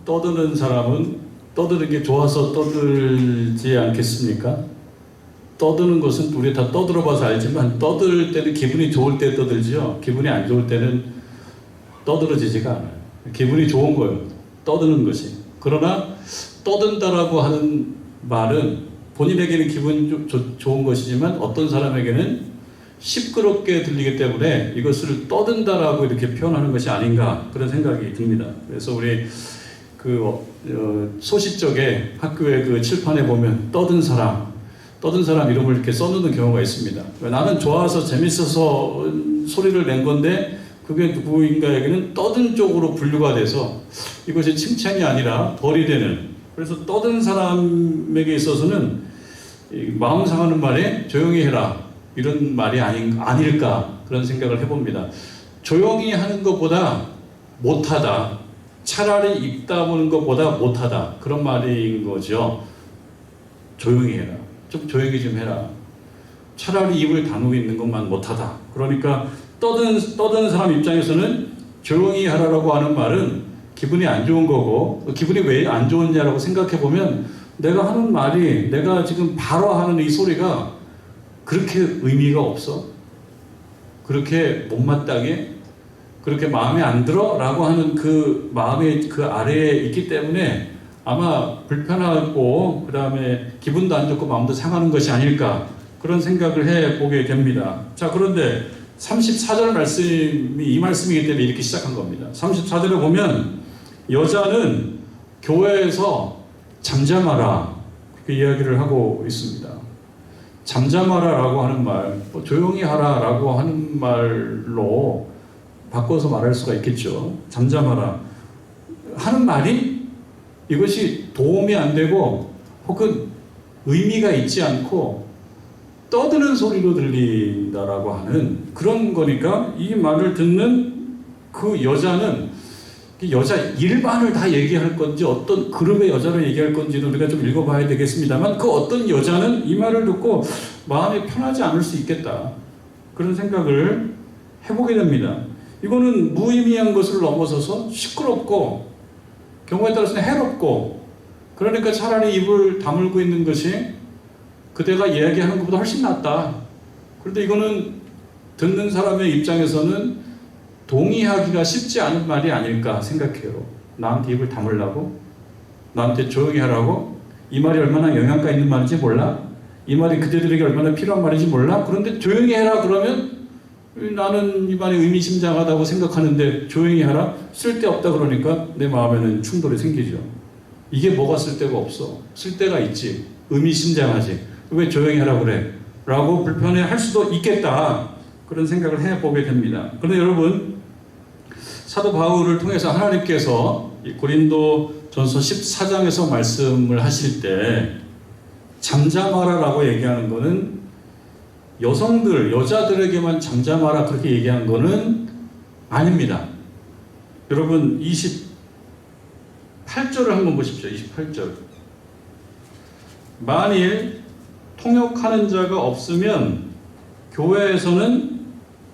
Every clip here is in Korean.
떠드는 사람은 떠드는 게 좋아서 떠들지 않겠습니까? 떠드는 것은 우리 다 떠들어 봐서 알지만 떠들 때는 기분이 좋을 때 떠들지요. 기분이 안 좋을 때는 떠들어지지가 않아요. 기분이 좋은 거예요. 떠드는 것이. 그러나 떠든다라고 하는 말은 본인에게는 기분 좋은 것이지만 어떤 사람에게는 시끄럽게 들리기 때문에 이것을 떠든다라고 이렇게 표현하는 것이 아닌가 그런 생각이 듭니다. 그래서 우리 소식적에 학교에 그 칠판에 보면 떠든 사람 이름을 이렇게 써놓는 경우가 있습니다. 나는 좋아서 재밌어서 소리를 낸 건데 그게 누구인가에게는 떠든 쪽으로 분류가 돼서 이것이 칭찬이 아니라 벌이 되는, 그래서 떠든 사람에게 있어서는 마음 상하는 말에 조용히 해라 이런 말이 아닐까 그런 생각을 해봅니다. 조용히 하는 것보다 못하다, 차라리 입 다무는 것보다 못하다 그런 말인 거죠. 조용히 해라, 좀 조용히 좀 해라, 차라리 입을 다무고 있는 것만 못하다. 그러니까 떠드는 사람 입장에서는 조용히 하라라고 하는 말은 기분이 안 좋은 거고, 기분이 왜 안 좋으냐라고 생각해 보면 내가 하는 말이, 내가 지금 바로 하는 이 소리가 그렇게 의미가 없어, 그렇게 못마땅해, 그렇게 마음에 안 들어 라고 하는 그 마음의 그 아래에 있기 때문에 아마 불편하고 그 다음에 기분도 안 좋고 마음도 상하는 것이 아닐까 그런 생각을 해보게 됩니다. 자, 그런데 34절 말씀이 이 말씀이기 때문에 이렇게 시작한 겁니다. 34절에 보면 여자는 교회에서 잠잠하라 그렇게 이야기를 하고 있습니다. 잠잠하라라고 하는 말, 조용히 하라라고 하는 말로 바꿔서 말할 수가 있겠죠. 잠잠하라 하는 말이 이것이 도움이 안 되고 혹은 의미가 있지 않고 떠드는 소리로 들린다라고 하는 그런 거니까 이 말을 듣는 그 여자는 여자 일반을 다 얘기할 건지 어떤 그룹의 여자를 얘기할 건지는 우리가 좀 읽어봐야 되겠습니다만 그 어떤 여자는 이 말을 듣고 마음이 편하지 않을 수 있겠다 그런 생각을 해보게 됩니다. 이거는 무의미한 것을 넘어서서 시끄럽고 경우에 따라서는 해롭고, 그러니까 차라리 입을 다물고 있는 것이 그대가 이야기하는 것보다 훨씬 낫다. 그런데 이거는 듣는 사람의 입장에서는 동의하기가 쉽지 않은 말이 아닐까 생각해요. 나한테 입을 다물라고? 나한테 조용히 하라고? 이 말이 얼마나 영향가 있는 말인지 몰라? 이 말이 그대들에게 얼마나 필요한 말인지 몰라? 그런데 조용히 해라 그러면 나는 이 말이 의미심장하다고 생각하는데 조용히 하라? 쓸데없다 그러니까 내 마음에는 충돌이 생기죠. 이게 뭐가 쓸데가 없어? 쓸데가 있지. 의미심장하지. 왜 조용히 하라 그래? 라고 불편해 할 수도 있겠다. 그런 생각을 해보게 됩니다. 그런데 여러분, 사도 바울을 통해서 하나님께서 고린도전서 14장에서 말씀을 하실 때 잠잠하라라고 얘기하는 것은 여성들, 여자들에게만 잠잠하라 그렇게 얘기한 것은 아닙니다. 여러분 28절을 한번 보십시오. 28절. 만일 통역하는 자가 없으면 교회에서는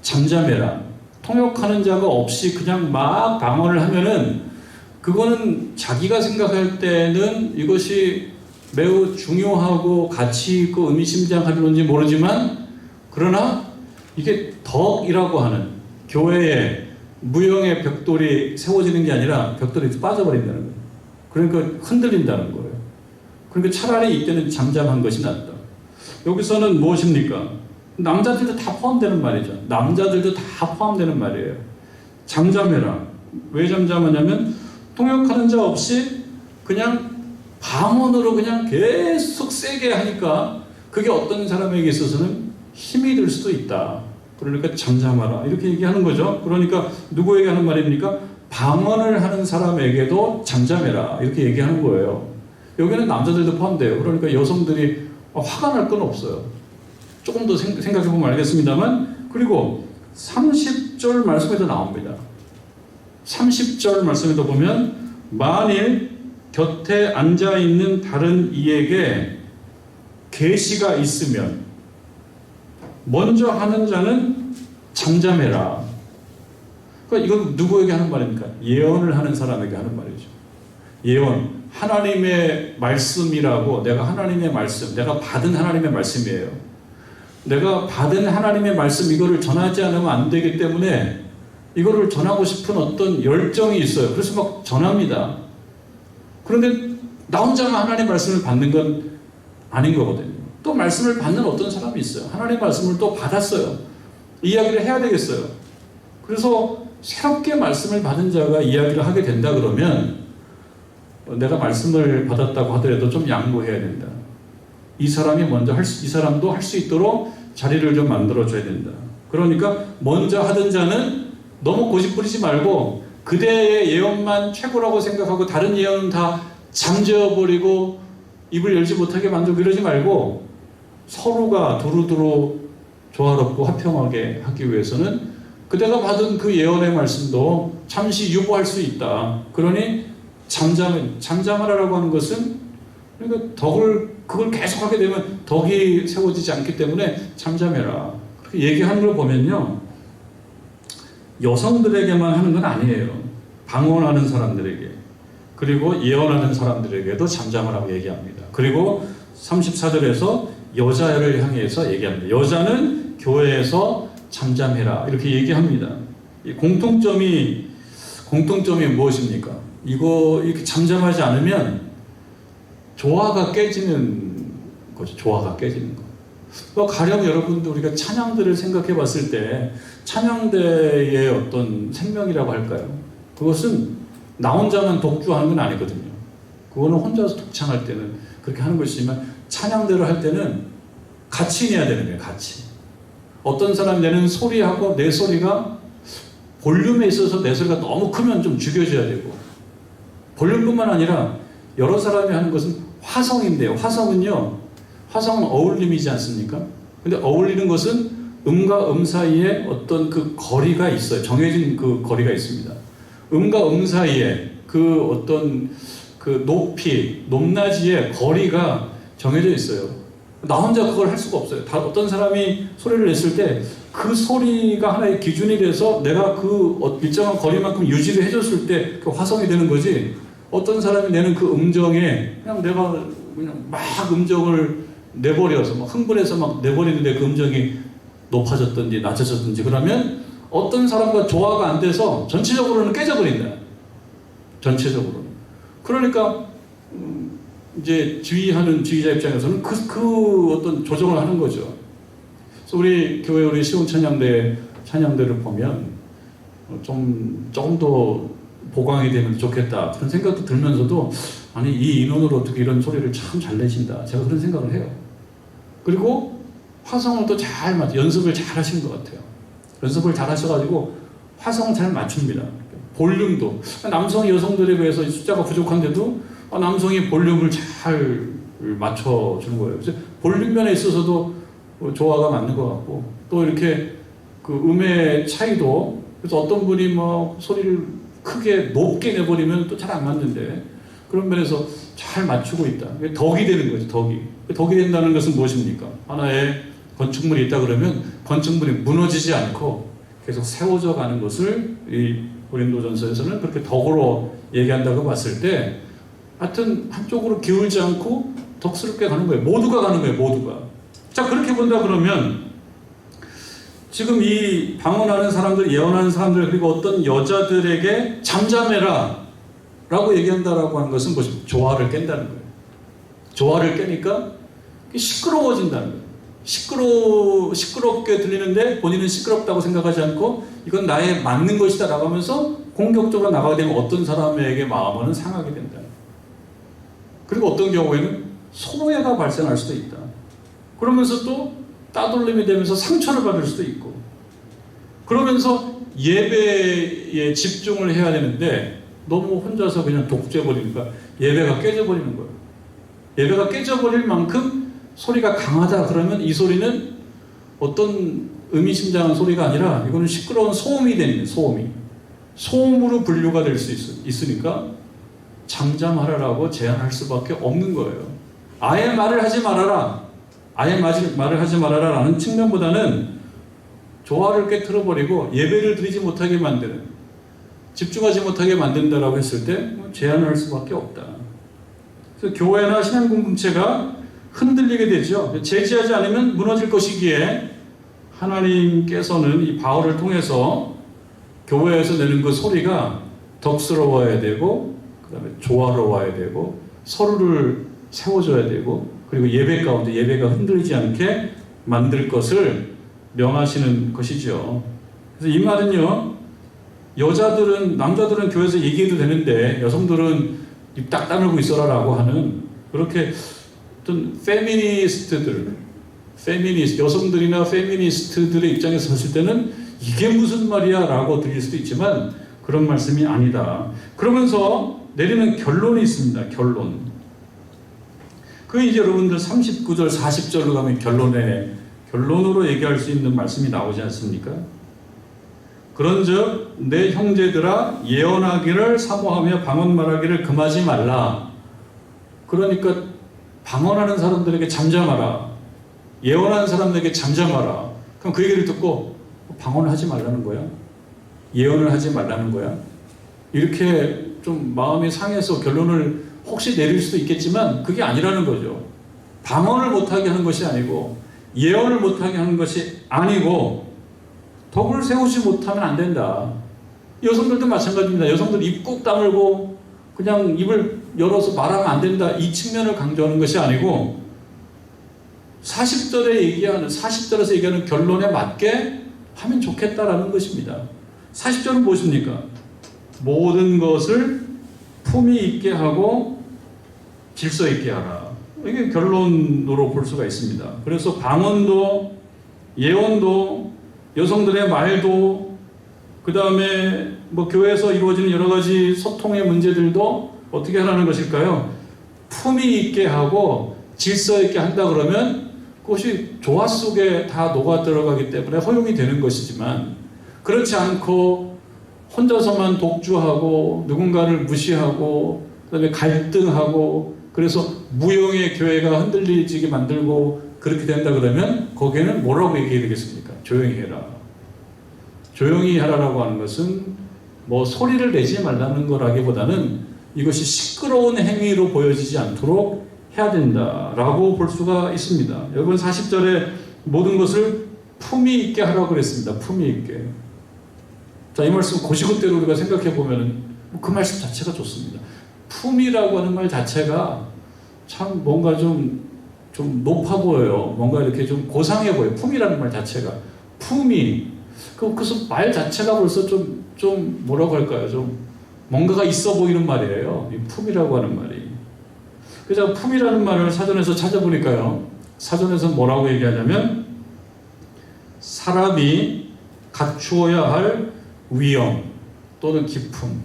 잠잠해라. 통역하는 자가 없이 그냥 막 방언을 하면은 그거는 자기가 생각할 때는 이것이 매우 중요하고 가치 있고 의미심장하는지 모르지만 그러나 이게 덕이라고 하는 교회에 무형의 벽돌이 세워지는 게 아니라 벽돌이 빠져버린다는 거예요. 그러니까 흔들린다는 거예요. 그러니까 차라리 이때는 잠잠한 것이 낫다. 여기서는 무엇입니까? 남자들도 다 포함되는 말이죠. 남자들도 다 포함되는 말이에요. 잠잠해라. 왜 잠잠하냐면 통역하는 자 없이 그냥 방언으로 그냥 계속 세게 하니까 그게 어떤 사람에게 있어서는 힘이 들 수도 있다. 그러니까 잠잠하라. 이렇게 얘기하는 거죠. 그러니까 누구에게 하는 말입니까? 방언을 하는 사람에게도 잠잠해라. 이렇게 얘기하는 거예요. 여기는 남자들도 포함돼요. 그러니까 여성들이 화가 날 건 없어요. 조금 더 생각해 보면 알겠습니다만, 그리고 30절 말씀에도 나옵니다. 30절 말씀에도 보면 만일 곁에 앉아 있는 다른 이에게 계시가 있으면 먼저 하는 자는 잠잠해라. 그러니까 이건 누구에게 하는 말입니까? 예언을 하는 사람에게 하는 말이죠. 예언, 하나님의 말씀이라고, 내가 하나님의 말씀, 내가 받은 하나님의 말씀이에요. 내가 받은 하나님의 말씀, 이거를 전하지 않으면 안 되기 때문에 이거를 전하고 싶은 어떤 열정이 있어요. 그래서 막 전합니다. 그런데 나 혼자만 하나님의 말씀을 받는 건 아닌 거거든요. 또 말씀을 받는 어떤 사람이 있어요. 하나님의 말씀을 또 받았어요. 이야기를 해야 되겠어요. 그래서 새롭게 말씀을 받은 자가 이야기를 하게 된다 그러면 내가 말씀을 받았다고 하더라도 좀 양보해야 된다. 이 사람이 먼저 이 사람도 할 수 있도록 자리를 좀 만들어줘야 된다. 그러니까 먼저 하던 자는 너무 고집부리지 말고 그대의 예언만 최고라고 생각하고 다른 예언은 다 잠재워버리고 입을 열지 못하게 만들고 이러지 말고 서로가 두루두루 조화롭고 화평하게 하기 위해서는 그대가 받은 그 예언의 말씀도 잠시 유보할 수 있다. 그러니 잠잠하라고 하는 것은 그러니까 그걸 계속하게 되면 덕이 세워지지 않기 때문에 잠잠해라. 그렇게 얘기하는 걸 보면요, 여성들에게만 하는 건 아니에요. 방언하는 사람들에게, 그리고 예언하는 사람들에게도 잠잠하라고 얘기합니다. 그리고 34절에서 여자를 향해서 얘기합니다. 여자는 교회에서 잠잠해라 이렇게 얘기합니다. 이 공통점이 무엇입니까? 이렇게 잠잠하지 않으면 조화가 깨지는 거죠. 조화가 깨지는 거. 가령 여러분들 우리가 찬양들을 생각해 봤을 때 찬양대의 어떤 생명이라고 할까요? 그것은 나 혼자만 독주하는 건 아니거든요. 그거는 혼자서 독창할 때는 그렇게 하는 것이지만 찬양대를 할 때는 같이 내야 되는 거예요. 같이. 어떤 사람 내는 소리하고 내 소리가 볼륨에 있어서 내 소리가 너무 크면 좀 죽여줘야 되고, 볼륨뿐만 아니라 여러 사람이 하는 것은 화성인데요. 화성은 어울림이지 않습니까? 근데 어울리는 것은 음과 음 사이에 어떤 그 거리가 있어요. 정해진 그 거리가 있습니다. 음과 음 사이에 그 어떤 그 높낮이의 거리가 정해져 있어요. 나 혼자 그걸 할 수가 없어요. 어떤 사람이 소리를 냈을 때 그 소리가 하나의 기준이 돼서 내가 그 일정한 거리만큼 유지를 해줬을 때 그 화성이 되는 거지, 어떤 사람이 내는 그 음정에 내가 막 음정을 내버려서 막 흥분해서 막 내버리는데 그 음정이 높아졌든지 낮아졌든지 그러면 어떤 사람과 조화가 안 돼서 전체적으로는 깨져버린다. 전체적으로. 그러니까 이제 지휘자 입장에서는 그 어떤 조정을 하는 거죠. 그래서 우리 교회 우리 시온 찬양대를 보면 조금 더 보강이 되면 좋겠다 그런 생각도 들면서도, 아니 이 인원으로 어떻게 이런 소리를 참 잘 내신다, 제가 그런 생각을 해요. 그리고 화성을 또 잘 연습을 잘 하신 것 같아요. 연습을 잘 하셔가지고 화성 잘 맞춥니다. 볼륨도 남성 여성들에 비해서 숫자가 부족한데도 남성이 볼륨을 잘 맞춰주는 거예요. 그래서 볼륨 면에 있어서도 조화가 맞는 것 같고, 또 이렇게 그 음의 차이도, 그래서 어떤 분이 뭐 소리를 크게 높게 내버리면 또 잘 안 맞는데 그런 면에서 잘 맞추고 있다. 덕이 되는 거죠. 덕이 된다는 것은 무엇입니까? 하나의 건축물이 있다 그러면 건축물이 무너지지 않고 계속 세워져 가는 것을 이 고린도전서에서는 그렇게 덕으로 얘기한다고 봤을 때, 하여튼 한쪽으로 기울지 않고 덕스럽게 가는 거예요. 모두가 가는 거예요. 모두가. 자, 그렇게 본다 그러면 지금 이 방언하는 사람들, 예언하는 사람들, 그리고 어떤 여자들에게 잠잠해라 라고 얘기한다라고 하는 것은 무엇입니까? 조화를 깬다는 거예요. 조화를 깨니까 시끄러워진다는 거예요. 시끄럽게 들리는데 본인은 시끄럽다고 생각하지 않고 이건 나에 맞는 것이다 라고 하면서 공격적으로 나가게 되면 어떤 사람에게 마음은 상하게 된다. 그리고 어떤 경우에는 소외가 발생할 수도 있다. 그러면서 또 따돌림이 되면서 상처를 받을 수도 있고, 그러면서 예배에 집중을 해야 되는데 너무 혼자서 그냥 독재버리니까 예배가 깨져버리는 거예요. 예배가 깨져버릴 만큼 소리가 강하다 그러면 이 소리는 어떤 의미심장한 소리가 아니라 이거는 시끄러운 소음이 되는 소음으로 분류가 될 수 있으니까 잠잠하라라고 제안할 수밖에 없는 거예요. 아예 말을 하지 말아라. 아예 말을 하지 말아라라는 측면보다는 조화를 깨트려버리고 예배를 드리지 못하게 만드는, 집중하지 못하게 만든다라고 했을 때 제한을 할 수밖에 없다. 그래서 교회나 신앙 공동체가 흔들리게 되죠. 제지하지 않으면 무너질 것이기에 하나님께서는 이 바울을 통해서 교회에서 내는 그 소리가 덕스러워야 되고, 그 다음에 조화로워야 되고, 서로를 세워줘야 되고, 그리고 예배 가운데 예배가 흔들리지 않게 만들 것을 명하시는 것이죠. 그래서 이 말은요, 남자들은 교회에서 얘기해도 되는데 여성들은 입 딱 다물고 있어라라고 하는, 그렇게 어떤 여성들이나 페미니스트들의 입장에서 봤을 때는 이게 무슨 말이야 라고 들릴 수도 있지만 그런 말씀이 아니다. 그러면서 내리는 결론이 있습니다. 그 이제 여러분들 39절 40절로 가면 결론으로 얘기할 수 있는 말씀이 나오지 않습니까? 그런즉 내 형제들아 예언하기를 사모하며 방언 말하기를 금하지 말라. 그러니까 방언하는 사람들에게 잠잠하라. 예언하는 사람들에게 잠잠하라. 그럼 그 얘기를 듣고 방언을 하지 말라는 거야? 예언을 하지 말라는 거야? 이렇게 좀 마음이 상해서 결론을 혹시 내릴 수도 있겠지만 그게 아니라는 거죠. 방언을 못하게 하는 것이 아니고 예언을 못하게 하는 것이 아니고 덕을 세우지 못하면 안 된다. 여성들도 마찬가지입니다. 여성들 입 꾹 다물고 그냥 입을 열어서 말하면 안 된다. 이 측면을 강조하는 것이 아니고 40절에서 얘기하는 결론에 맞게 하면 좋겠다라는 것입니다. 40절은 무엇입니까? 모든 것을 품위 있게 하고 질서 있게 하라. 이게 결론으로 볼 수가 있습니다. 그래서 방언도 예언도 여성들의 말도 그 다음에 교회에서 이루어지는 여러 가지 소통의 문제들도 어떻게 하라는 것일까요? 품위 있게 하고 질서 있게 한다 그러면 그것이 조화 속에 다 녹아 들어가기 때문에 허용이 되는 것이지만 그렇지 않고 혼자서만 독주하고 누군가를 무시하고 그다음에 갈등하고 그래서 무용의 교회가 흔들리게 만들고 그렇게 된다 그러면 거기에는 뭐라고 얘기해야 되겠습니까? 조용히 해라. 조용히 하라라고 하는 것은 소리를 내지 말라는 거라기보다는 이것이 시끄러운 행위로 보여지지 않도록 해야 된다라고 볼 수가 있습니다. 여러분 40절에 모든 것을 품위 있게 하라고 그랬습니다. 품위 있게. 자, 이 말씀 고시그대로 우리가 생각해 보면 그 말씀 자체가 좋습니다. 품위라고 하는 말 자체가 참 뭔가 좀 높아 보여요. 뭔가 이렇게 좀 고상해 보여요. 품위라는 말 자체가. 품위. 그래서 말 자체가 벌써 좀 뭐라고 할까요? 좀 뭔가가 있어 보이는 말이에요. 이 품위라고 하는 말이. 그래서 품위라는 말을 사전에서 찾아보니까요. 사전에서 뭐라고 얘기하냐면 사람이 갖추어야 할 위엄 또는 기품.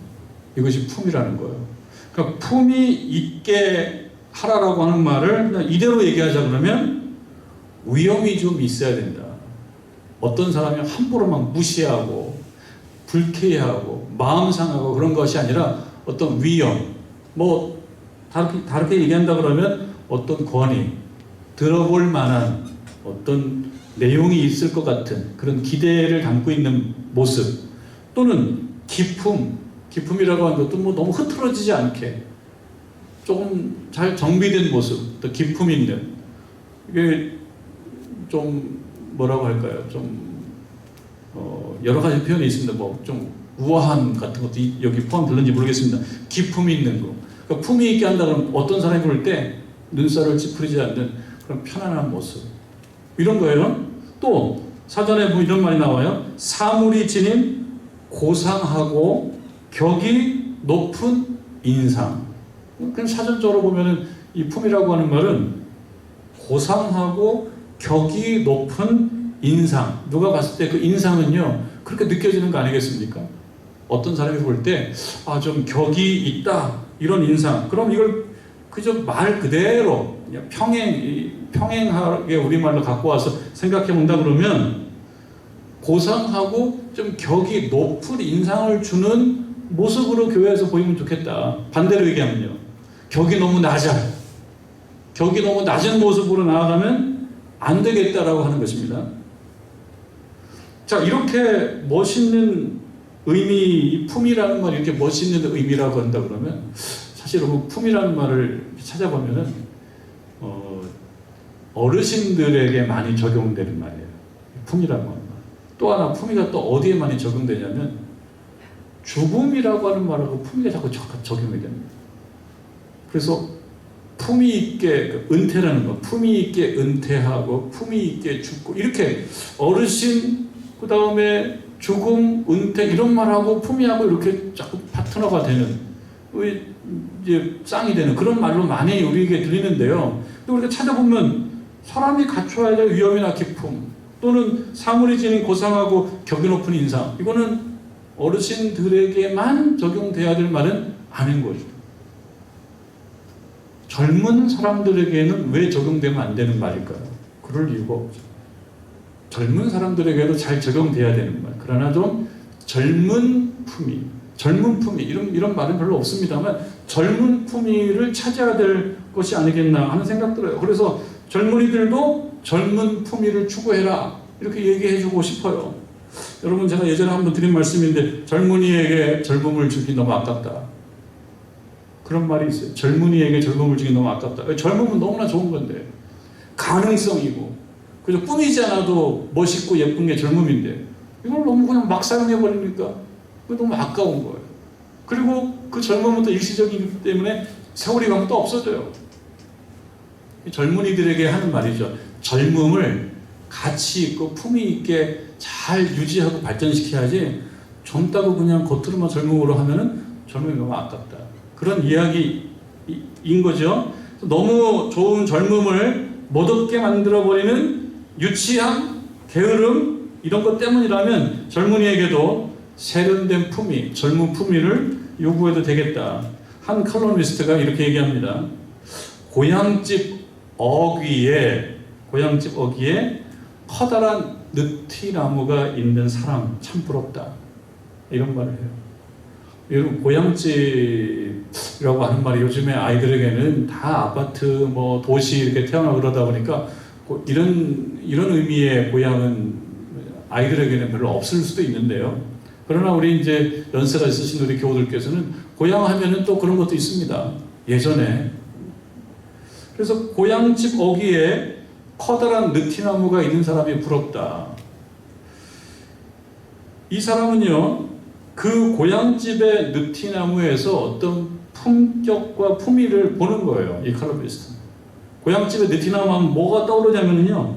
이것이 품위라는 거예요. 그러니까 품위 있게 하라라고 하는 말을 그냥 이대로 얘기하자 그러면 위엄이 좀 있어야 된다. 어떤 사람이 함부로 막 무시하고 불쾌해하고 마음 상하고 그런 것이 아니라 어떤 위엄, 다르게 얘기한다 그러면 어떤 권위, 들어볼 만한 어떤 내용이 있을 것 같은 그런 기대를 담고 있는 모습 또는 기품이라고 하는 것도 너무 흐트러지지 않게 조금 잘 정비된 모습, 또 기품 있는 이게 좀 뭐라고 할까요? 여러 가지 표현이 있습니다. 좀 우아함 같은 것도 여기 포함되는지 모르겠습니다. 기품이 있는 거. 그러니까 품위 있게 한다면 어떤 사람이 볼 때 눈살을 찌푸리지 않는 그런 편안한 모습. 이런 거예요. 또 사전에 보면 이런 말이 나와요. 사물이 지닌 고상하고 격이 높은 인상. 그냥 사전적으로 보면은 이 품이라고 하는 말은 고상하고 격이 높은 인상. 누가 봤을 때 그 인상은요, 그렇게 느껴지는 거 아니겠습니까? 어떤 사람이 볼 때, 좀 격이 있다. 이런 인상. 그럼 이걸 그저 말 그대로 그냥 평행하게 우리말로 갖고 와서 생각해 본다 그러면 고상하고 좀 격이 높은 인상을 주는 모습으로 교회에서 보이면 좋겠다. 반대로 얘기하면요. 격이 너무 낮은 모습으로 나아가면 안 되겠다라고 하는 것입니다. 자, 이렇게 멋있는 의미, 품이라는 말이 이렇게 멋있는 의미라고 한다 그러면 사실 품이라는 말을 찾아보면은 어르신들에게 많이 적용되는 말이에요. 품이라고 하는 말. 또 하나 품이가 또 어디에 많이 적용되냐면 죽음이라고 하는 말하고 품이가 자꾸 적용이 됩니다. 그래서 품위 있게 은퇴라는 거, 품위 있게 은퇴하고 품위 있게 죽고 이렇게 어르신 그 다음에 죽음, 은퇴 이런 말하고 품위하고 이렇게 자꾸 파트너가 되는 이제 쌍이 되는 그런 말로 많이 우리에게 들리는데요. 근데 우리가 찾아보면 사람이 갖춰야 될 위엄이나 기품 또는 사물이 지닌 고상하고 격이 높은 인상 이거는 어르신들에게만 적용돼야 될 말은 아닌 거죠. 젊은 사람들에게는 왜 적용되면 안 되는 말일까요? 그럴 이유가 없죠. 젊은 사람들에게도 잘 적용돼야 되는 말. 그러나 좀 젊은 품위 이런 말은 별로 없습니다만 젊은 품위를 찾아야 될 것이 아니겠나 하는 생각 들어요. 그래서 젊은이들도 젊은 품위를 추구해라 이렇게 얘기해주고 싶어요. 여러분 제가 예전에 한번 드린 말씀인데 젊은이에게 젊음을 주기 너무 아깝다. 그런 말이 있어요. 젊은이에게 젊음을 주기 너무 아깝다. 젊음은 너무나 좋은 건데 가능성이고 그래서 꾸미지 않아도 멋있고 예쁜 게 젊음인데 이걸 너무 그냥 막 사용해버리니까 그게 너무 아까운 거예요. 그리고 그 젊음은 또 일시적이기 때문에 세월이 가면 또 없어져요. 젊은이들에게 하는 말이죠. 젊음을 가치 있고 품위 있게 잘 유지하고 발전시켜야지 젊다고 그냥 겉으로만 젊음으로 하면은 젊음이 너무 아깝다. 그런 이야기인 거죠. 너무 좋은 젊음을 못 얻게 만들어버리는 유치함, 게으름 이런 것 때문이라면 젊은이에게도 세련된 품위, 젊은 품위를 요구해도 되겠다. 한 칼럼니스트가 이렇게 얘기합니다. 고향집 어귀에 커다란 느티나무가 있는 사람 참 부럽다. 이런 말을 해요. 여러분 고향집이라고 하는 말이 요즘에 아이들에게는 다 아파트, 뭐 도시 이렇게 태어나고 그러다 보니까 이런 의미의 고향은 아이들에게는 별로 없을 수도 있는데요. 그러나 우리 이제 연세가 있으신 우리 교우들께서는 고향 하면은 또 그런 것도 있습니다. 예전에. 그래서 고향집 어귀에 커다란 느티나무가 있는 사람이 부럽다. 이 사람은요, 그 고향집의 느티나무에서 어떤 품격과 품위를 보는 거예요. 이 칼럼니스트. 고향집의 느티나무 하면 뭐가 떠오르냐면요,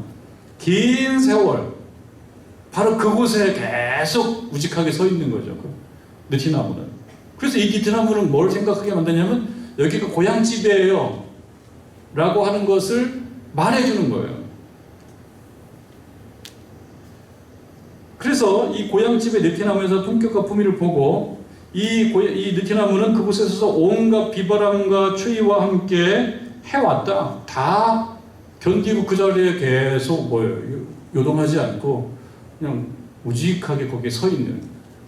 긴 세월 바로 그곳에 계속 우직하게 서 있는 거죠. 그 느티나무는. 그래서 이 느티나무는 뭘 생각하게 만드냐면 여기가 고향집이에요 라고 하는 것을 말해주는 거예요. 그래서 이 고향집의 느티나무에서 품격과 품위를 보고 이 느티나무는 그곳에 서서 온갖 비바람과 추위와 함께 해왔다. 다 견디고 그 자리에 계속 요동하지 않고 그냥 우직하게 거기에 서 있는.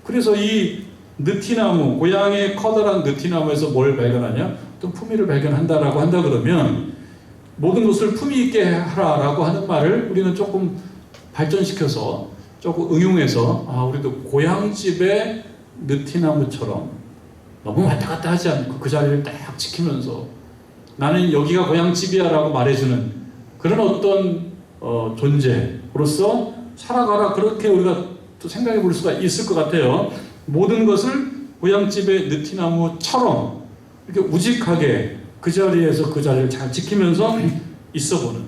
그래서 이 느티나무, 고향의 커다란 느티나무에서 뭘 발견하냐? 또 품위를 발견한다라고 한다 그러면 모든 것을 품위 있게 하라라고 하는 말을 우리는 조금 발전시켜서 조금 응용해서 우리도 고향집의 느티나무처럼 너무 왔다 갔다 하지 않고 그 자리를 딱 지키면서 나는 여기가 고향집이야 라고 말해주는 그런 어떤 존재로서 살아가라. 그렇게 우리가 또 생각해 볼 수가 있을 것 같아요. 모든 것을 고향집의 느티나무처럼 이렇게 우직하게 그 자리에서 그 자리를 잘 지키면서 있어보는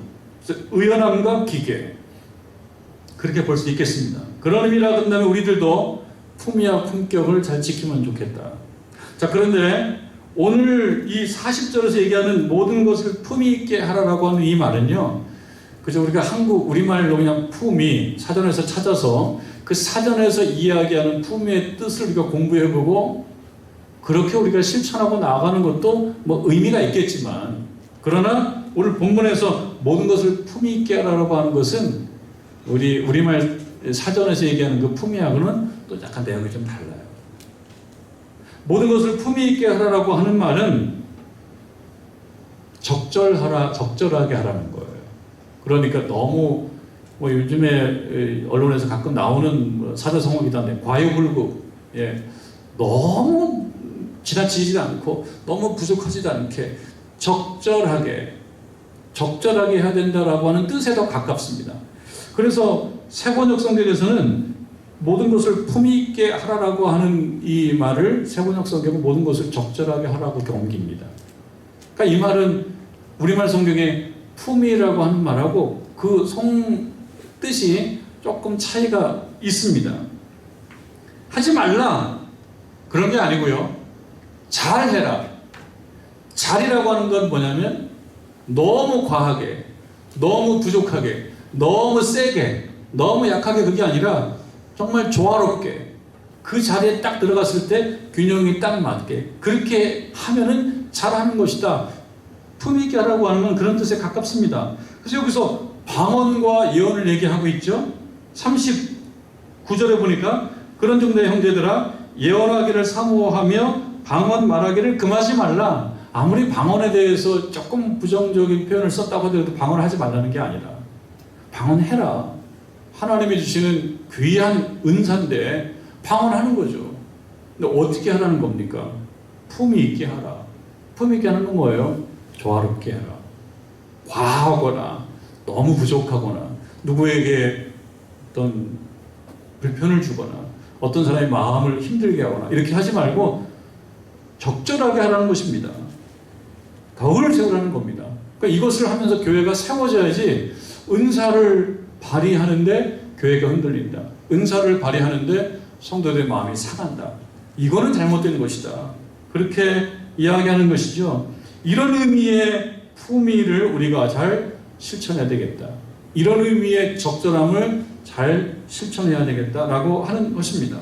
의연함과 기계, 그렇게 볼 수 있겠습니다. 그런 의미라 한다면 우리들도 품위와 품격을 잘 지키면 좋겠다. 자, 그런데 오늘 이 40절에서 얘기하는 모든 것을 품위 있게 하라라고 하는 이 말은요, 그저 우리가 우리말로 그냥 품위, 사전에서 찾아서 그 사전에서 이야기하는 품위의 뜻을 우리가 공부해보고 그렇게 우리가 실천하고 나아가는 것도 뭐 의미가 있겠지만, 그러나 오늘 본문에서 모든 것을 품위 있게 하라고 하는 것은 우리말 사전에서 얘기하는 그 품위하고는 또 약간 내용이 좀 달라요. 모든 것을 품위 있게 하라고 하는 말은 적절하게 하라는 거예요. 그러니까 너무 요즘에 언론에서 가끔 나오는 사자성어이기도 한데 과유불급, 예, 너무 지나치지도 않고 너무 부족하지도 않게 적절하게 해야 된다라고 하는 뜻에 더 가깝습니다. 그래서 세번역 성경에서는 모든 것을 품위 있게 하라라고 하는 이 말을 세번역 성경은 모든 것을 적절하게 하라고 옮깁니다. 그러니까 이 말은 우리말 성경에 품위라고 하는 말하고 그 뜻이 조금 차이가 있습니다. 하지 말라 그런 게 아니고요. 잘해라. 잘이라고 하는 건 뭐냐면 너무 과하게, 너무 부족하게, 너무 세게, 너무 약하게 그게 아니라 정말 조화롭게 그 자리에 딱 들어갔을 때 균형이 딱 맞게 그렇게 하면은 잘하는 것이다. 품위 있게 하라고 하는 건 그런 뜻에 가깝습니다. 그래서 여기서 방언과 예언을 얘기하고 있죠. 39절에 보니까 그런 정도의 형제들아 예언하기를 사모하며 방언 말하기를 금하지 말라. 아무리 방언에 대해서 조금 부정적인 표현을 썼다고 하더라도 방언을 하지 말라는 게 아니라 방언해라. 하나님이 주시는 귀한 은사인데 방언하는 거죠. 근데 어떻게 하라는 겁니까? 품위 있게 하라. 품위 있게 하는 건 뭐예요? 조화롭게 해라. 과하거나 너무 부족하거나 누구에게 어떤 불편을 주거나 어떤 사람의 마음을 힘들게 하거나 이렇게 하지 말고 적절하게 하라는 것입니다. 덕을 세우라는 겁니다. 그러니까 이것을 하면서 교회가 세워져야지 은사를 발휘하는데 교회가 흔들린다. 은사를 발휘하는데 성도들의 마음이 상한다. 이거는 잘못된 것이다. 그렇게 이야기하는 것이죠. 이런 의미의 품위를 우리가 잘 실천해야 되겠다. 이런 의미의 적절함을 잘 실천해야 되겠다라고 하는 것입니다.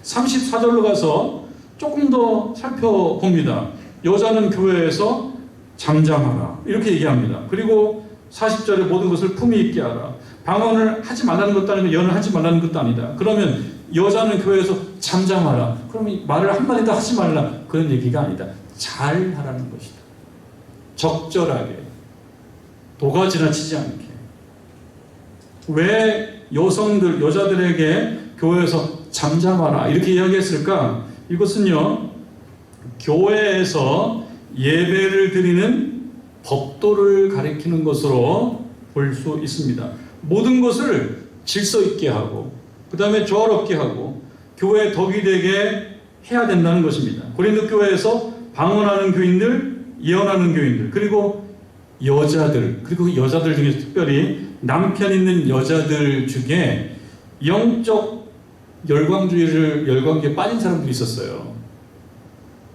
34절로 가서 조금 더 살펴봅니다. 여자는 교회에서 잠잠하라 이렇게 얘기합니다. 그리고 40절에 모든 것을 품위 있게 하라. 방언을 하지 말라는 것도 아니고 예언을 하지 말라는 것도 아니다. 그러면 여자는 교회에서 잠잠하라. 그러면 말을 한마디도 하지 말라. 그런 얘기가 아니다. 잘 하라는 것이다. 적절하게. 도가 지나치지 않게. 왜 여자들에게 교회에서 잠잠하라 이렇게 이야기했을까? 이것은요, 교회에서 예배를 드리는 법도를 가리키는 것으로 볼 수 있습니다. 모든 것을 질서 있게 하고 그 다음에 조화롭게 하고 교회의 덕이 되게 해야 된다는 것입니다. 고린도 교회에서 방언하는 교인들, 예언하는 교인들, 그리고 여자들, 그리고 그 여자들 중에 특별히 남편 있는 여자들 중에 영적 열광주의에 빠진 사람들이 있었어요.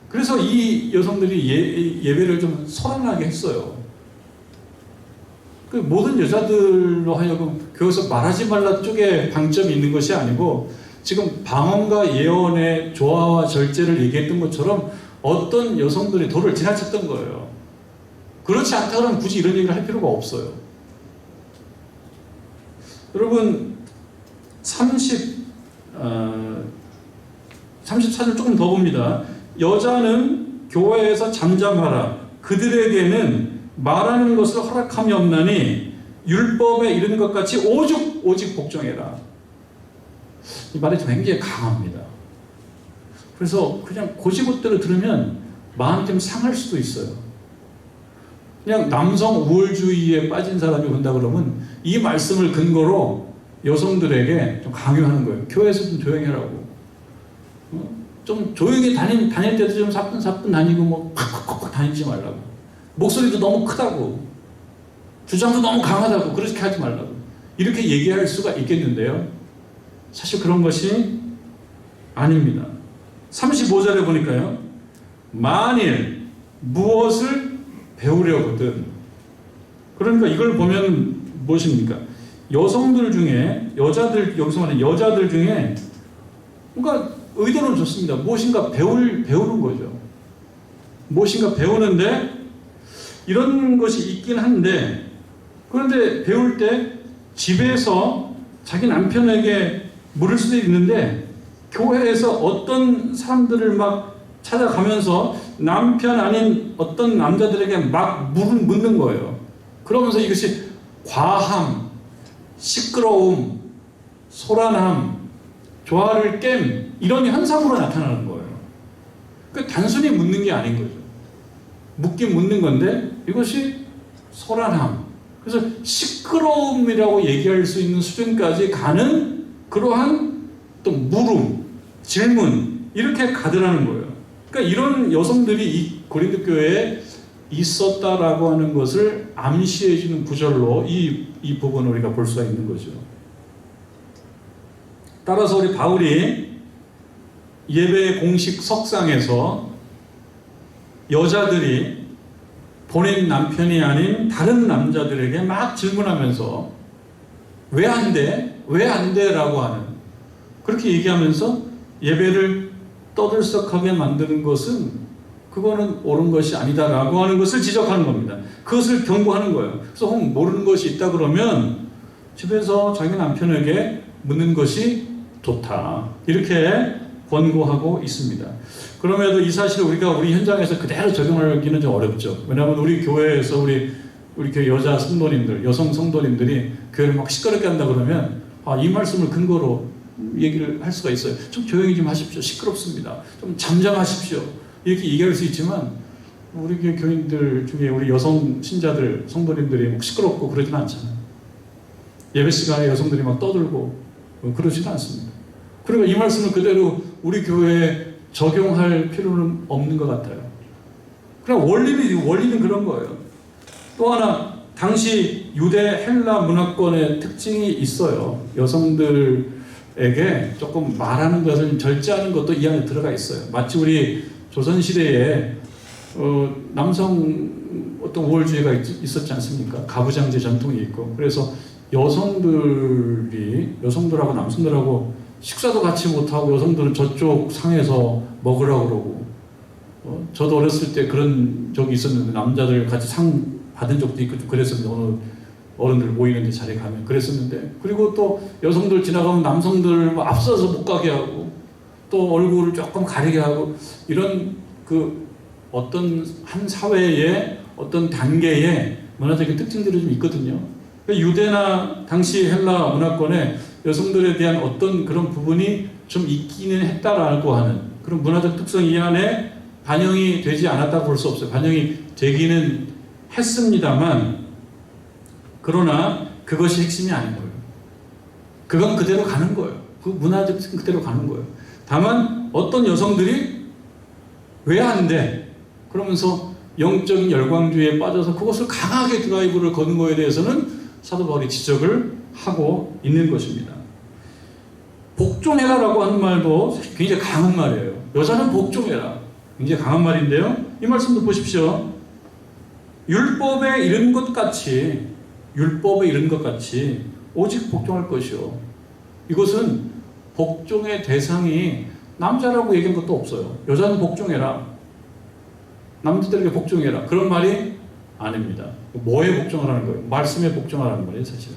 그래서 이 여성들이 예배를 좀 소란하게 했어요. 그 모든 여자들로 하여금 교회에서 말하지 말라 쪽에 방점이 있는 것이 아니고 지금 방언과 예언의 조화와 절제를 얘기했던 것처럼 어떤 여성들이 도를 지나쳤던 거예요. 그렇지 않다 그러면 굳이 이런 얘기를 할 필요가 없어요. 여러분 34절 조금 더 봅니다. 여자는 교회에서 잠잠하라. 그들에게는 말하는 것을 허락함이 없나니 율법에 이르는 것 같이 오직 복종해라. 이 말이 굉장히 강합니다. 그래서 그냥 고지곳대로 들으면 마음이 좀 상할 수도 있어요. 그냥 남성 우월주의에 빠진 사람이 본다 그러면 이 말씀을 근거로 여성들에게 좀 강요하는 거예요. 교회에서 좀 조용히 하라고. 좀 조용히 다닐 때도 좀 사뿐사뿐 다니고 뭐 콱콱콱 다니지 말라고. 목소리도 너무 크다고. 주장도 너무 강하다고. 그렇게 하지 말라고. 이렇게 얘기할 수가 있겠는데요. 사실 그런 것이 아닙니다. 35절에 보니까요. 만일 무엇을 배우려거든. 그러니까 이걸 보면 무엇입니까? 여성들 중에 여기서 말하는 여자들 중에 뭔가 의도는 좋습니다. 무엇인가 배우는 거죠. 무엇인가 배우는데 이런 것이 있긴 한데 그런데 배울 때 집에서 자기 남편에게 물을 수도 있는데 교회에서 어떤 사람들을 막 찾아가면서 남편 아닌 어떤 남자들에게 막 묻는 거예요. 그러면서 이것이 과함, 시끄러움, 소란함, 조화를 깸 이런 현상으로 나타나는 거예요. 그러니까 단순히 묻는 게 아닌 거죠. 묻긴 묻는 건데 이것이 소란함, 그래서 시끄러움이라고 얘기할 수 있는 수준까지 가는 그러한 또 물음, 질문 이렇게 가더라는 거예요. 그러니까 이런 여성들이 이 고린도 교회에 있었다라고 하는 것을 암시해 주는 구절로 이 부분을 우리가 볼 수가 있는 거죠. 따라서 우리 바울이 예배 공식 석상에서 여자들이 본인 남편이 아닌 다른 남자들에게 막 질문하면서 왜 안 돼? 왜 안 돼? 라고 하는, 그렇게 얘기하면서 예배를 떠들썩하게 만드는 것은 그거는 옳은 것이 아니다라고 하는 것을 지적하는 겁니다. 그것을 경고하는 거예요. 그래서 혹 모르는 것이 있다 그러면 집에서 자기 남편에게 묻는 것이 좋다, 이렇게 권고하고 있습니다. 그럼에도 이 사실을 우리가 우리 현장에서 그대로 적용하기는 좀 어렵죠. 왜냐하면 우리 교회에서 우리 교회 여자 성도님들, 여성 성도님들이 교회를 막 시끄럽게 한다 그러면 이 말씀을 근거로 얘기를 할 수가 있어요. 좀 조용히 좀 하십시오. 시끄럽습니다. 좀 잠잠하십시오. 이렇게 얘기할 수 있지만 우리 교회 교인들 중에 우리 여성 신자들, 성도님들이 막 시끄럽고 그러지는 않잖아요. 예배 시간에 여성들이 막 떠들고 그러지는 않습니다. 그러니까 이 말씀을 그대로 우리 교회에 적용할 필요는 없는 것 같아요. 그냥 원리는 그런 거예요. 또 하나, 당시 유대 헬라 문화권의 특징이 있어요. 여성들에게 조금 말하는 것을 절제하는 것도 이 안에 들어가 있어요. 마치 우리 조선시대에 남성 어떤 우월주의가 있었지 않습니까? 가부장제 전통이 있고, 그래서 여성들하고 남성들하고 식사도 같이 못하고 여성들은 저쪽 상에서 먹으라고 그러고, 저도 어렸을 때 그런 적이 있었는데 남자들 같이 상 받은 적도 있고 그랬었는데, 어느 어른들 모이는 데 자리에 가면 그랬었는데, 그리고 또 여성들 지나가면 남성들 앞서서 못 가게 하고 또 얼굴을 조금 가리게 하고, 이런 그 어떤 한 사회의 어떤 단계의 문화적인 특징들이 좀 있거든요. 유대나 당시 헬라 문화권에 여성들에 대한 어떤 그런 부분이 좀 있기는 했다라고 하는 그런 문화적 특성이 이 안에 반영이 되지 않았다고 볼 수 없어요. 반영이 되기는 했습니다만, 그러나 그것이 핵심이 아닌 거예요. 그건 그대로 가는 거예요. 그 문화적 특성 그대로 가는 거예요. 다만 어떤 여성들이 왜 안 돼? 그러면서 영적인 열광주의에 빠져서 그것을 강하게 드라이브를 거는 거에 대해서는 사도 바울이 지적을 하고 있는 것입니다. 복종해라라고 하는 말도 굉장히 강한 말이에요. 여자는 복종해라. 굉장히 강한 말인데요. 이 말씀도 보십시오. 율법에 이른 것 같이 오직 복종할 것이요. 이것은 복종의 대상이 남자라고 얘기한 것도 없어요. 여자는 복종해라, 남자들에게 복종해라, 그런 말이 아닙니다. 뭐에 복종하라는 거예요? 말씀에 복종하라는 말이에요. 사실은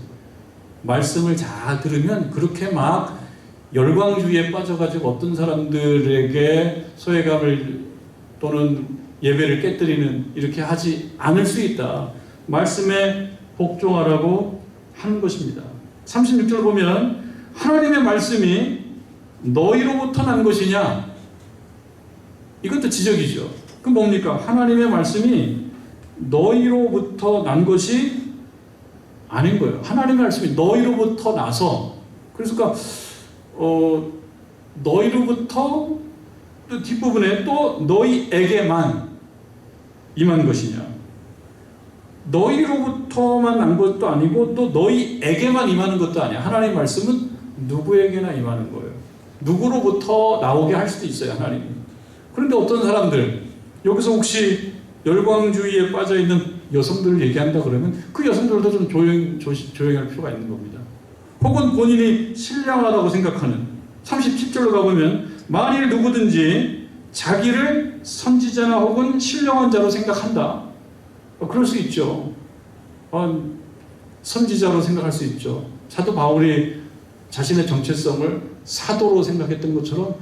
말씀을 잘 들으면 그렇게 막 열광주의에 빠져가지고 어떤 사람들에게 소외감을 또는 예배를 깨뜨리는, 이렇게 하지 않을 수 있다. 말씀에 복종하라고 하는 것입니다. 36절 보면 하나님의 말씀이 너희로부터 난 것이냐? 이것도 지적이죠. 그 뭡니까? 하나님의 말씀이 너희로부터 난 것이 아닌 거예요. 하나님의 말씀이 너희로부터 나서, 그러니까 너희로부터 또 뒷부분에 또 너희에게만 임한 것이냐? 너희로부터만 난 것도 아니고 또 너희에게만 임하는 것도 아니야. 하나님의 말씀은 누구에게나 임하는 거예요. 누구로부터 나오게 할 수도 있어요, 하나님이. 그런데 어떤 사람들, 여기서 혹시 열광주의에 빠져있는 여성들을 얘기한다 그러면 그 여성들도 좀 조용할 필요가 있는 겁니다. 혹은 본인이 신령하다고 생각하는, 37절로 가보면 만일 누구든지 자기를 선지자나 혹은 신령한 자로 생각한다. 그럴 수 있죠. 선지자로 생각할 수 있죠. 사도 바울이 자신의 정체성을 사도로 생각했던 것처럼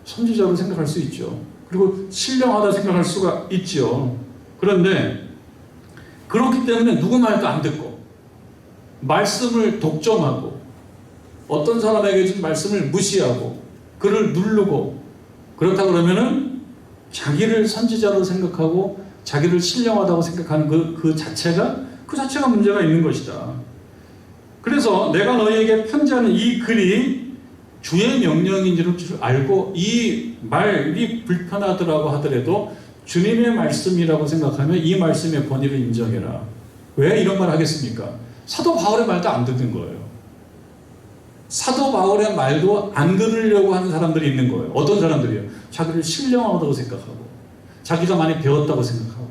선지자로 생각할 수 있죠. 그리고 신령하다 생각할 수가 있죠. 그런데 그렇기 때문에 누구 말도 안 듣고 말씀을 독점하고 어떤 사람에게 준 말씀을 무시하고 그를 누르고 그렇다 그러면은 자기를 선지자로 생각하고 자기를 신령하다고 생각하는 그 자체가 문제가 있는 것이다. 그래서 내가 너희에게 편지하는 이 글이 주의 명령인 줄 알고 이 말이 불편하더라고 하더라도 주님의 말씀이라고 생각하면 이 말씀의 권위를 인정해라. 왜 이런 말 하겠습니까? 사도 바울의 말도 안 듣는 거예요. 사도 바울의 말도 안 들으려고 하는 사람들이 있는 거예요. 어떤 사람들이요? 자기를 신령하다고 생각하고 자기가 많이 배웠다고 생각하고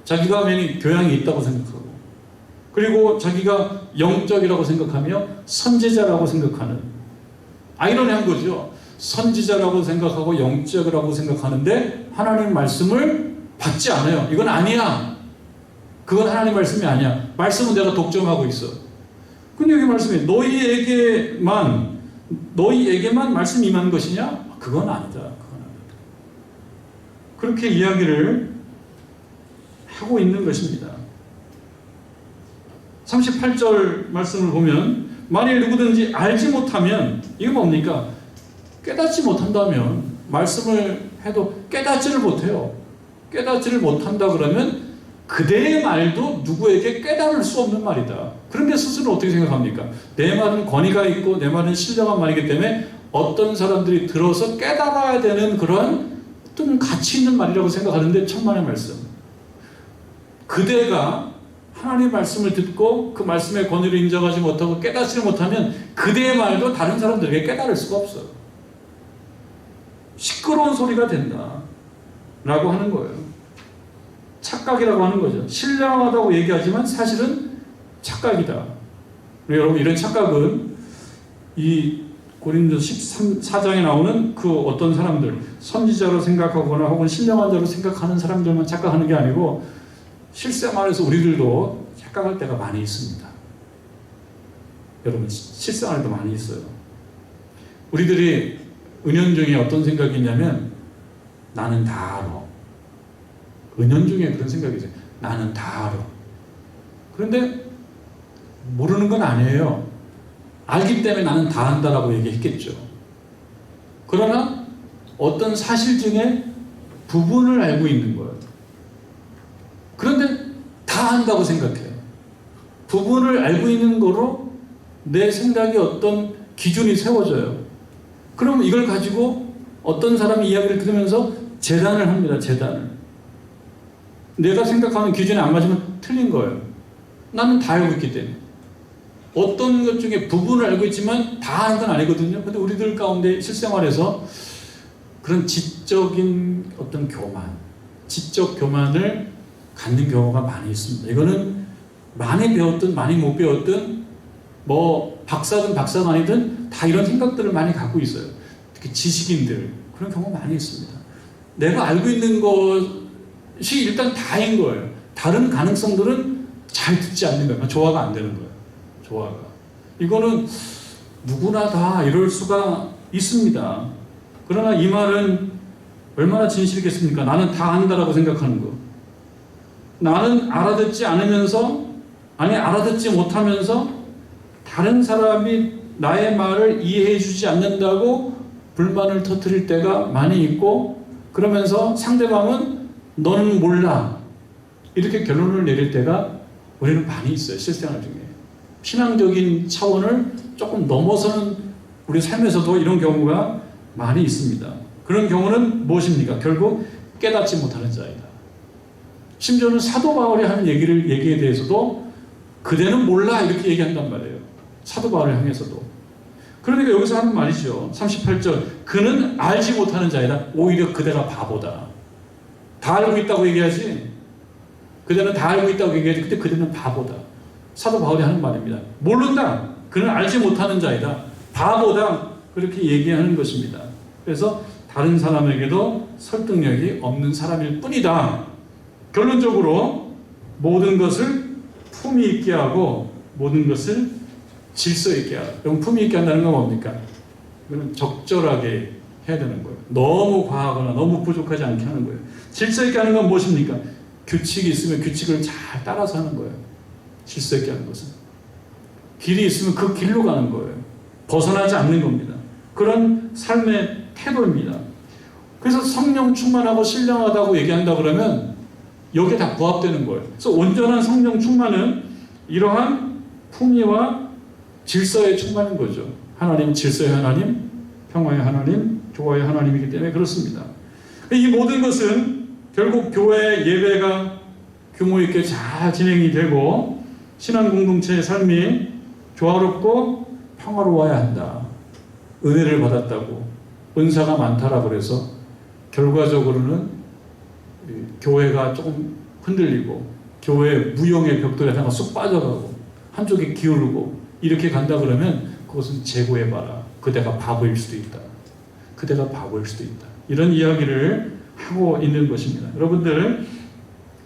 자기가 많이 교양이 있다고 생각하고 그리고 자기가 영적이라고 생각하며 선지자라고 생각하는 아이러니한 거죠. 선지자라고 생각하고 영적이라고 생각하는데 하나님 말씀을 받지 않아요. 이건 아니야. 그건 하나님 말씀이 아니야. 말씀은 내가 독점하고 있어. 근데 여기 말씀이 너희에게만 말씀이 임한 것이냐? 그건 아니다. 그건 아니다. 그렇게 이야기를 하고 있는 것입니다. 38절 말씀을 보면 만일 누구든지 알지 못하면 이거 뭡니까? 깨닫지 못한다면 말씀을 해도 깨닫지를 못해요. 깨닫지를 못한다 그러면 그대의 말도 누구에게 깨달을 수 없는 말이다. 그런데 스스로 어떻게 생각합니까? 내 말은 권위가 있고 내 말은 신령한 말이기 때문에 어떤 사람들이 들어서 깨달아야 되는 그런 어떤 가치 있는 말이라고 생각하는데 천만의 말씀. 그대가 하나님의 말씀을 듣고 그 말씀의 권위를 인정하지 못하고 깨닫지 못하면 그대의 말도 다른 사람들에게 깨달을 수가 없어요. 시끄러운 소리가 된다 라고 하는 거예요. 착각이라고 하는 거죠. 신령하다고 얘기하지만 사실은 착각이다. 여러분 이런 착각은 이 고린도 14장에 나오는 그 어떤 사람들 선지자로 생각하거나 혹은 신령한 자로 생각하는 사람들만 착각하는 게 아니고 실생활에서 우리들도 착각할 때가 많이 있습니다. 여러분 실생활에도 많이 있어요. 우리들이 은연중에 어떤 생각이 있냐면 나는 다 알아. 은연중에 그런 생각이 있어요. 나는 다 알아. 그런데 모르는 건 아니에요. 알기 때문에 나는 다 안다라고 얘기했겠죠. 그러나 어떤 사실 중에 부분을 알고 있는 거예요. 그런데 다 안다고 생각해요. 부분을 알고 있는 거로 내 생각에 어떤 기준이 세워져요. 그럼 이걸 가지고 어떤 사람이 이야기를 들으면서 재단을 합니다. 재단을. 내가 생각하는 기준에 안 맞으면 틀린 거예요. 나는 다 알고 있기 때문에. 어떤 것 중에 부분을 알고 있지만 다 아는 건 아니거든요. 근데 우리들 가운데 실생활에서 그런 지적인 어떤 교만, 지적 교만을 갖는 경우가 많이 있습니다. 이거는 많이 배웠든 많이 못 배웠든 뭐 박사든 박사가 아니든 다 이런 생각들을 많이 갖고 있어요. 특히 지식인들 그런 경우가 많이 있습니다. 내가 알고 있는 것이 일단 다인 거예요. 다른 가능성들은 잘 듣지 않는 거예요. 조화가 안 되는 거예요. 조화가. 이거는 누구나 다 이럴 수가 있습니다. 그러나 이 말은 얼마나 진실이겠습니까? 나는 다 안다라고 생각하는 거. 나는 알아듣지 않으면서 알아듣지 못하면서 다른 사람이 나의 말을 이해해 주지 않는다고 불만을 터뜨릴 때가 많이 있고 그러면서 상대방은 너는 몰라 이렇게 결론을 내릴 때가 우리는 많이 있어요. 실생활 중에. 신앙적인 차원을 조금 넘어서는 우리 삶에서도 이런 경우가 많이 있습니다. 그런 경우는 무엇입니까? 결국 깨닫지 못하는 자이다. 심지어는 사도 바울이 하는 얘기에 대해서도 그대는 몰라 이렇게 얘기한단 말이에요. 사도 바울을 향해서도. 그러니까 여기서 하는 말이죠. 38절 그는 알지 못하는 자이다. 오히려 그대가 바보다. 다 알고 있다고 얘기하지. 그대는 다 알고 있다고 얘기하지. 근데 그대는 바보다. 사도 바울이 하는 말입니다. 모른다. 그는 알지 못하는 자이다. 바보다. 그렇게 얘기하는 것입니다. 그래서 다른 사람에게도 설득력이 없는 사람일 뿐이다. 결론적으로 모든 것을 품위 있게 하고 모든 것을 질서 있게 하라. 그럼 품위 있게 한다는 건 뭡니까? 이거는 적절하게 해야 되는 거예요. 너무 과하거나 너무 부족하지 않게 하는 거예요. 질서 있게 하는 건 무엇입니까? 규칙이 있으면 규칙을 잘 따라서 하는 거예요. 질서 있게 하는 것은. 길이 있으면 그 길로 가는 거예요. 벗어나지 않는 겁니다. 그런 삶의 태도입니다. 그래서 성령 충만하고 신령하다고 얘기한다 그러면 여기에 다 부합되는 거예요. 그래서 온전한 성령 충만은 이러한 품위와 질서의 충만인 거죠. 하나님 질서의 하나님, 평화의 하나님, 조화의 하나님이기 때문에 그렇습니다. 이 모든 것은 결국 교회 예배가 규모 있게 잘 진행이 되고 신앙 공동체의 삶이 조화롭고 평화로워야 한다. 은혜를 받았다고 은사가 많다라고 그래서 결과적으로는 교회가 조금 흔들리고 교회 무용의 벽돌에 하나가 쑥 빠져가고 한쪽에 기울고 이렇게 간다 그러면 그것은 재고해봐라. 그대가 바보일 수도 있다. 그대가 바보일 수도 있다. 이런 이야기를 하고 있는 것입니다. 여러분들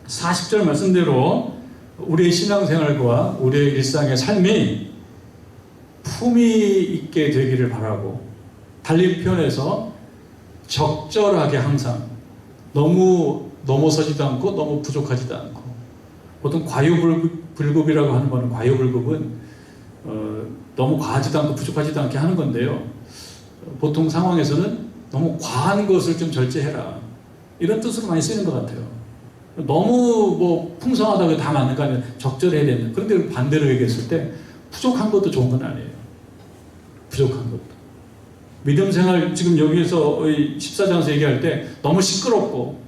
40절 말씀대로 우리의 신앙생활과 우리의 일상의 삶이 품위 있게 되기를 바라고 달리 표현해서 적절하게 항상 너무 넘어서지도 않고 너무 부족하지도 않고 보통 과유불급이라고 하는 거는 과유불급은 너무 과하지도 않고 부족하지도 않게 하는 건데요. 보통 상황에서는 너무 과한 것을 좀 절제해라 이런 뜻으로 많이 쓰는 것 같아요. 너무 뭐 풍성하다고 다 맞는 거 아니에요. 적절해야 된다. 그런데 반대로 얘기했을 때 부족한 것도 좋은 건 아니에요. 부족한 것도. 믿음 생활 지금 여기에서 14장에서 얘기할 때 너무 시끄럽고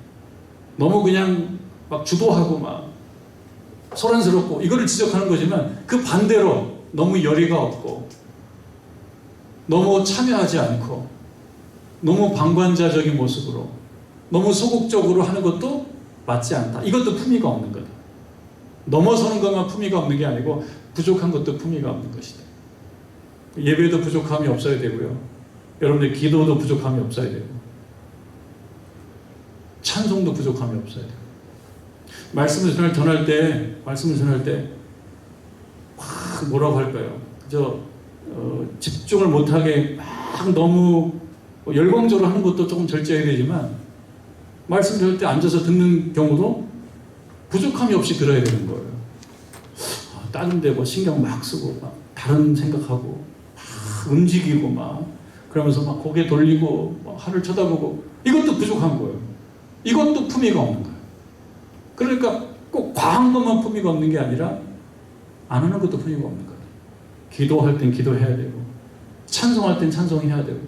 너무 그냥 막 주도하고 막 소란스럽고 이거를 지적하는 거지만 그 반대로 너무 열의가 없고 너무 참여하지 않고 너무 방관자적인 모습으로 너무 소극적으로 하는 것도 맞지 않다. 이것도 품위가 없는 거다. 넘어서는 것만 품위가 없는 게 아니고 부족한 것도 품위가 없는 것이다. 예배도 부족함이 없어야 되고요. 여러분들 기도도 부족함이 없어야 되고 찬송도 부족함이 없어야 되고 말씀을 전할 때 막 뭐라고 할까요? 집중을 못하게 막 너무 열광적으로 하는 것도 조금 절제해야 되지만 말씀 들을 때 앉아서 듣는 경우도 부족함이 없이 들어야 되는 거예요. 다른 데 뭐 신경 막 쓰고 막 다른 생각하고 막 움직이고 막 그러면서 막 고개 돌리고 막 하늘 쳐다보고 이것도 부족한 거예요. 이것도 품위가 없는 거예요. 그러니까 꼭 과한 것만 품위가 없는 게 아니라 안 하는 것도 품위가 없는 거예요. 기도할 땐 기도해야 되고 찬송할 땐 찬송해야 되고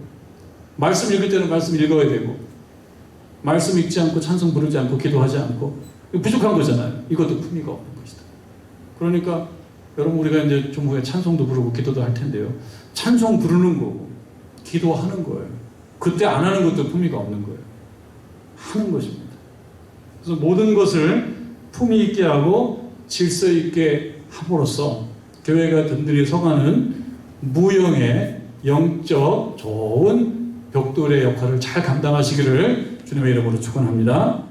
말씀 읽을 때는 말씀 읽어야 되고 말씀 읽지 않고 찬송 부르지 않고 기도하지 않고 부족한 거잖아요. 이것도 품위가 없는 것이다. 그러니까 여러분 우리가 이제 좀 후에 찬송도 부르고 기도도 할 텐데요. 찬송 부르는 거고 기도하는 거예요. 그때 안 하는 것도 품위가 없는 거예요. 하는 것입니다. 그래서 모든 것을 품위 있게 하고 질서 있게 함으로써 교회가 든든히 서가는 무형의 영적 좋은 벽돌의 역할을 잘 감당하시기를 주님의 이름으로 축원합니다.